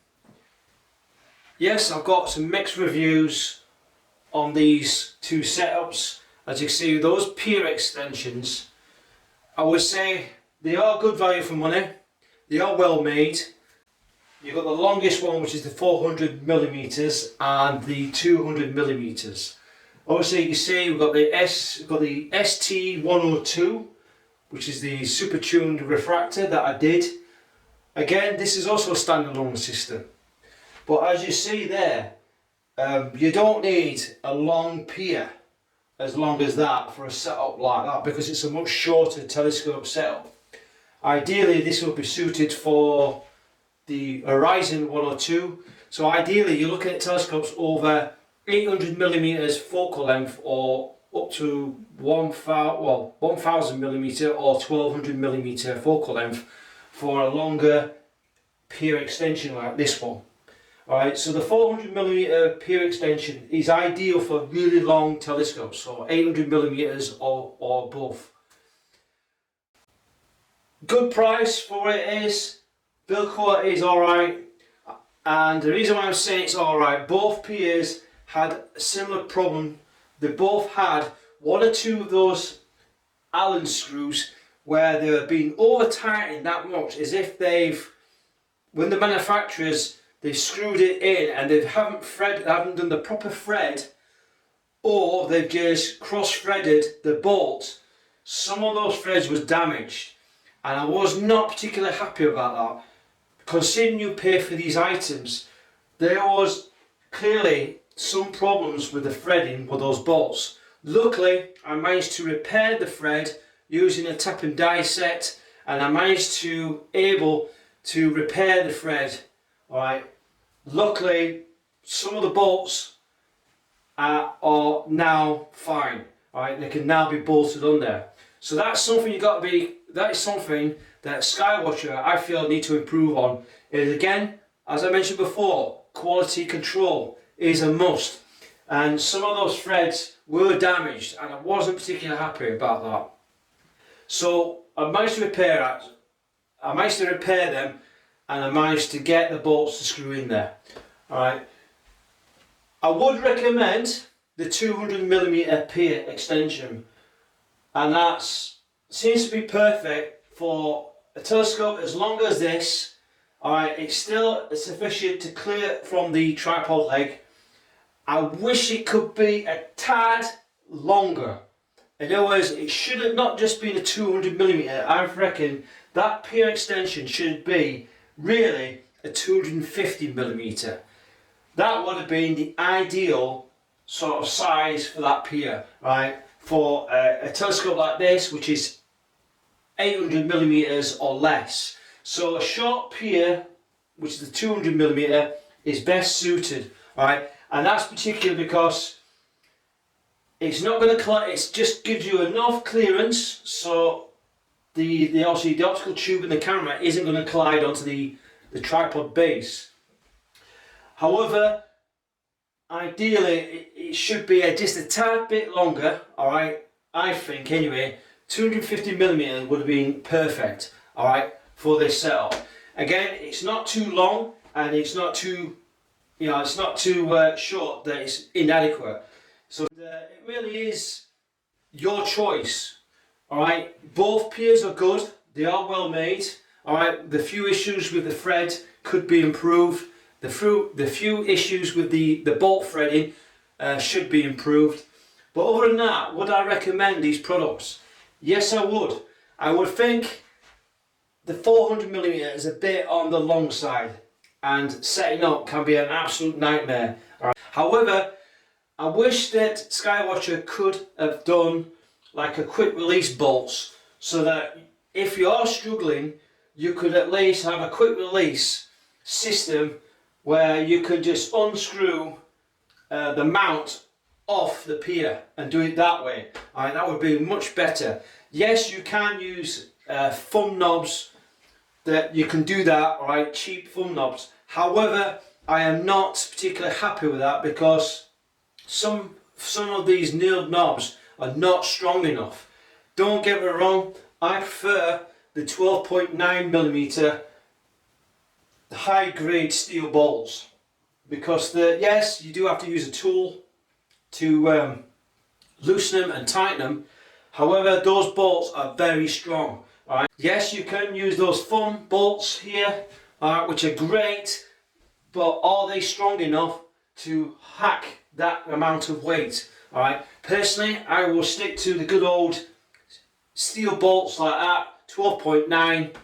Yes, I've got some mixed reviews on these two setups. As you can see, those Pier extensions, I would say they are good value for money. They are well made. You've got the longest one, which is the 400mm and the 200mm. Obviously, you can see we've got the ST102, which is the super tuned refractor that I did. Again, this is also a standalone system. But as you see there, you don't need a long pier as long as that for a setup like that, because it's a much shorter telescope setup. Ideally, this will be suited for the Horizon 102. So ideally, you're looking at telescopes over 800mm focal length or up to 1000mm or 1200mm focal length for a longer Pier extension like this one. Alright, so the 400mm Pier extension is ideal for really long telescopes, so 800mm or above. Good price for it is, build quality is alright, and the reason why I'm saying it's alright, both Piers had a similar problem. They both had one or two of those Allen screws where they're being over tightened that much, as if when the manufacturers, they've screwed it in and they haven't done the proper thread, or they've just cross-threaded the bolts. Some of those threads was damaged, and I was not particularly happy about that. Considering you pay for these items, there was clearly some problems with the threading with those bolts. Luckily, I managed to repair the thread using a tap and die set, and I managed to repair the thread. Alright. Luckily, some of the bolts are now fine. Alright, they can now be bolted on there. So that's something that is something that Skywatcher, I feel, need to improve on. Is again, as I mentioned before, quality control is a must. And some of those threads were damaged, and I wasn't particularly happy about that. So I managed to repair them, and I managed to get the bolts to screw in there. Alright. I would recommend the 200mm Pier extension, and that seems to be perfect for a telescope as long as this. Alright, it's still sufficient to clear from the tripod leg. I wish it could be a tad longer. In other words, it should have not just been a 200mm. I reckon that Pier extension should be really a 250mm. That would have been the ideal sort of size for that Pier, right? For a telescope like this, which is 800mm or less. So a short Pier, which is the 200mm, is best suited, right? And that's particularly because it's not going to collide. It just gives you enough clearance, so the optical tube in the camera isn't going to collide onto the tripod base. However, ideally it should be just a tad bit longer. All right, I think anyway. 250mm would have been perfect. All right, for this setup. Again, it's not too long, and it's not too, it's not too short that it's inadequate. So it really is your choice. Alright, both Piers are good, they are well made. Alright, the few issues with the thread could be improved. The few issues with the bolt threading should be improved. But other than that, would I recommend these products? Yes, I would. I would think the 400mm is a bit on the long side, and setting up can be an absolute nightmare. Alright. However, I wish that Skywatcher could have done like a quick release bolts, so that if you are struggling, you could at least have a quick release system where you can just unscrew the mount off the Pier and do it that way. Alright, that would be much better. Yes, you can use thumb knobs, that you can do that, alright, cheap thumb knobs. However, I am not particularly happy with that, because some of these nailed knobs are not strong enough. Don't get me wrong, I prefer the 12.9mm high grade steel bolts, because yes, you do have to use a tool to loosen them and tighten them. However, those bolts are very strong. Alright, yes, you can use those foam bolts here, which are great, but are they strong enough to hack that amount of weight? Alright, personally, I will stick to the good old steel bolts like that, 12.9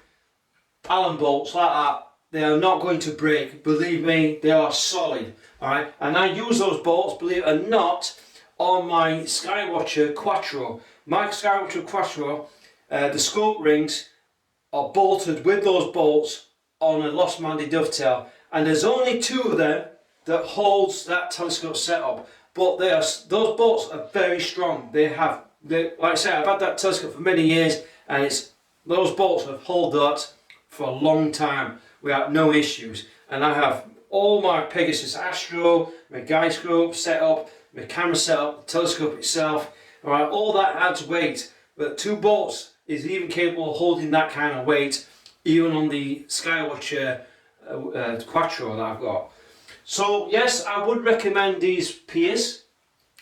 Allen bolts like that. They are not going to break, believe me, they are solid. Alright, and I use those bolts, believe it or not, on my Skywatcher Quattro. My Skywatcher Quattro, the scope rings are bolted with those bolts on a lost mounted dovetail, and there's only 2 of them that holds that telescope setup. But those bolts are very strong. Like I say, I've had that telescope for many years, and those bolts have held that for a long time without no issues. And I have all my Pegasus Astro, my guide scope setup, my camera setup, the telescope itself. Alright, all that adds weight, but 2 bolts is even capable of holding that kind of weight, even on the Skywatcher Quattro that I've got. So yes, I would recommend these Piers.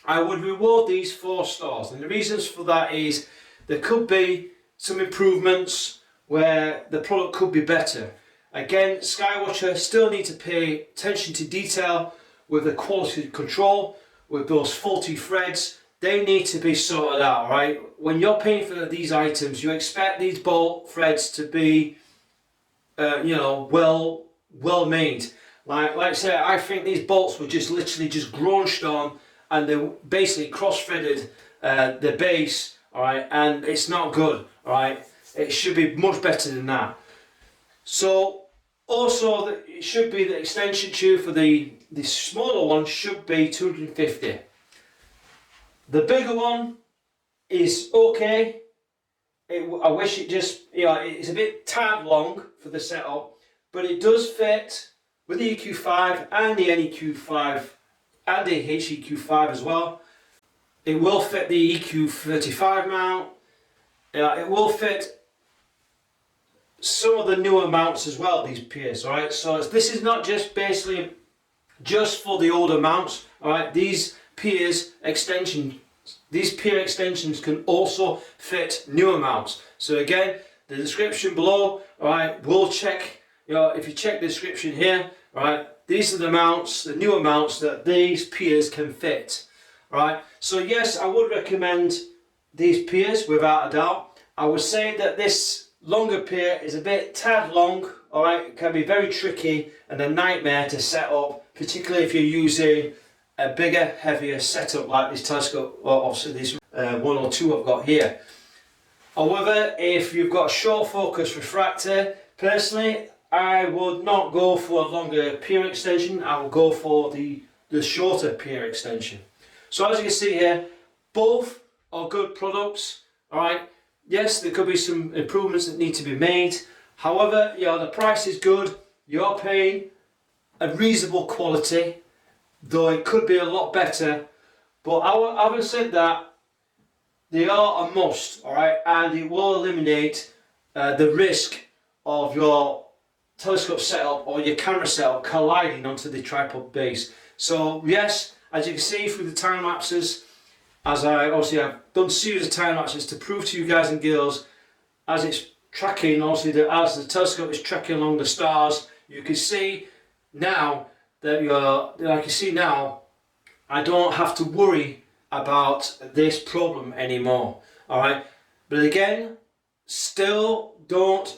I would reward these 4 stars, and the reasons for that is there could be some improvements where the product could be better. Again, Skywatcher still need to pay attention to detail with the quality control, with those faulty threads. They need to be sorted out, right? When you're paying for these items, you expect these bolt threads to be, you know, well made. Like I say, I think these bolts were just literally just graunched on, and they basically cross-threaded the base, all right, and it's not good, all right. It should be much better than that. So also, it should be the extension tube for the smaller one should be 250. The bigger one is okay. I wish it just, you know, it's a bit tad long for the setup, but it does fit with the EQ5 and the NEQ5 and the HEQ5 as well. It will fit the EQ35 mount. It will fit some of the newer mounts as well, these Piers, alright? So this is not just basically just for the older mounts, alright? These Pier extensions can also fit newer mounts. So again, the description below, alright, we'll check, you know, if you check the description here, alright, these are the mounts, the newer mounts that these Piers can fit. Alright, so yes, I would recommend these Piers without a doubt. I would say that this longer Pier is a bit tad long, alright, it can be very tricky and a nightmare to set up, particularly if you're using a bigger, heavier setup like this telescope, or obviously this 1 or 2 I've got here. However, if you've got a short focus refractor, personally, I would not go for a longer Pier extension, I will go for the shorter Pier extension. So as you can see here, both are good products, alright. Yes, there could be some improvements that need to be made. However, you know, the price is good, you're paying a reasonable quality, though it could be a lot better. But having said that, they are a must, alright, and it will eliminate the risk of your telescope setup or your camera setup colliding onto the tripod base. So yes, as you can see through the time lapses, as I've done series of time lapses to prove to you guys and girls, as it's tracking, obviously as the telescope is tracking along the stars, you can see now that I don't have to worry about this problem anymore. Alright, but again, still don't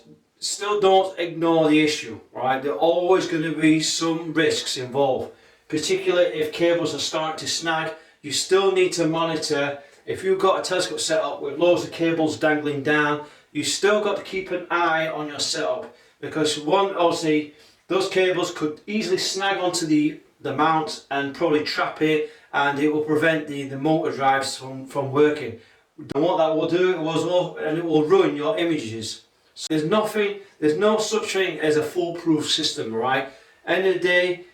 ignore the issue. Alright, there are always going to be some risks involved, particularly if cables are starting to snag. You still need to monitor. If you've got a telescope setup with loads of cables dangling down, you still got to keep an eye on your setup, because obviously those cables could easily snag onto the mount and probably trap it, and it will prevent the motor drives from working. And what that will do and it will ruin your images. So there's no such thing as a foolproof system, right? End of the day,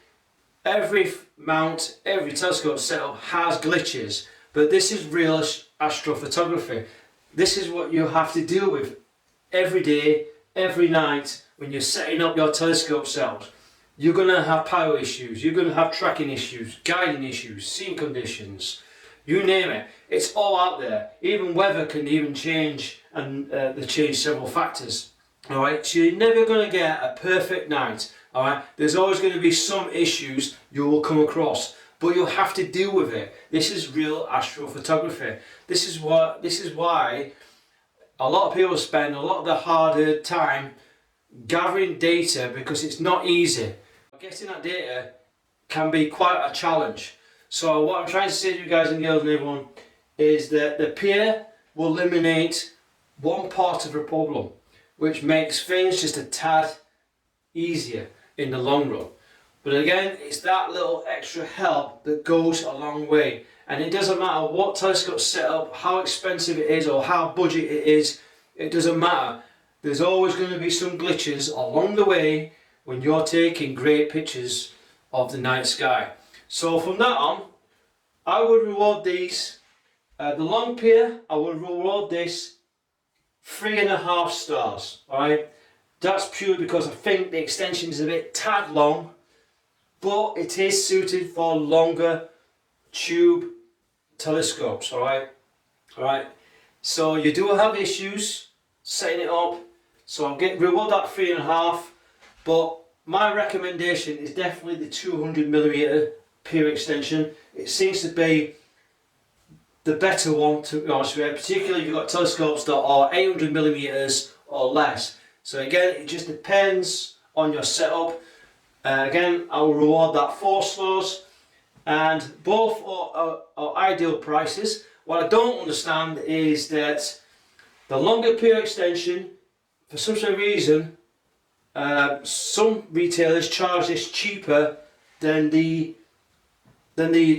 every mount, every telescope setup has glitches, but this is real astrophotography. This is what you have to deal with every day, every night, when you're setting up your telescope setups, you're going to have power issues, you're going to have tracking issues, guiding issues, scene conditions, you name it. It's all out there. Even weather can even change, and they change several factors. Alright, so you're never going to get a perfect night. Alright, there's always going to be some issues you will come across, but you'll have to deal with it. This is real astrophotography. This is why a lot of people spend a lot of their hard-earned time gathering data, because it's not easy. Getting that data can be quite a challenge. So what I'm trying to say to you guys and girls and everyone is that the Pier will eliminate one part of the problem, which makes things just a tad easier in the long run. But again, it's that little extra help that goes a long way. And it doesn't matter what telescope setup, how expensive it is or how budget it is, it doesn't matter. There's always going to be some glitches along the way when you're taking great pictures of the night sky. So from that on, I would reward these, the long Pier, I would reward this 3.5 stars. Alright, that's purely because I think the extension is a bit tad long, but it is suited for longer tube telescopes. Alright, so you do have issues setting it up, so I'll reward that 3.5, but my recommendation is definitely the 200mm Pier extension. It seems to be the better one, to be honest with you, particularly if you've got telescopes that are 800mm or less. So again, it just depends on your setup. Again, I will reward that 4 stars, and both are ideal prices. What I don't understand is that the longer Pier extension, for some sort of reason, some retailers charge this cheaper than the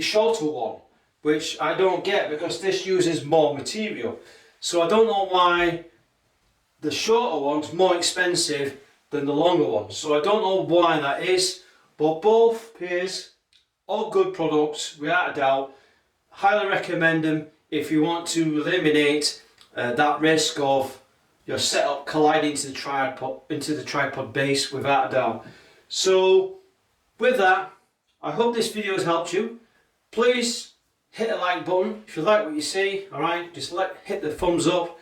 shorter one, which I don't get, because this uses more material. So I don't know why the shorter one's more expensive than the longer one. So I don't know why that is, but both Piers are good products without a doubt. Highly recommend them if you want to eliminate that risk of your setup colliding into the tripod base, without a doubt. So with that, I hope this video has helped you. Please hit the like button if you like what you see. Alright, just hit the thumbs up.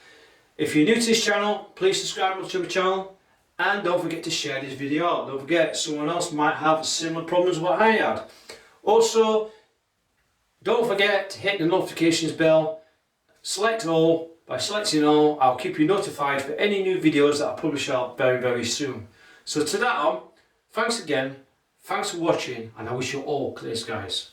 If you're new to this channel, please subscribe to my channel, and don't forget to share this video out. Don't forget, someone else might have similar problems what I had. Also, don't forget to hit the notifications bell, select all. By selecting all, I'll keep you notified for any new videos that I publish out very, very soon. So to that on, thanks again, thanks for watching, and I wish you all clear skies.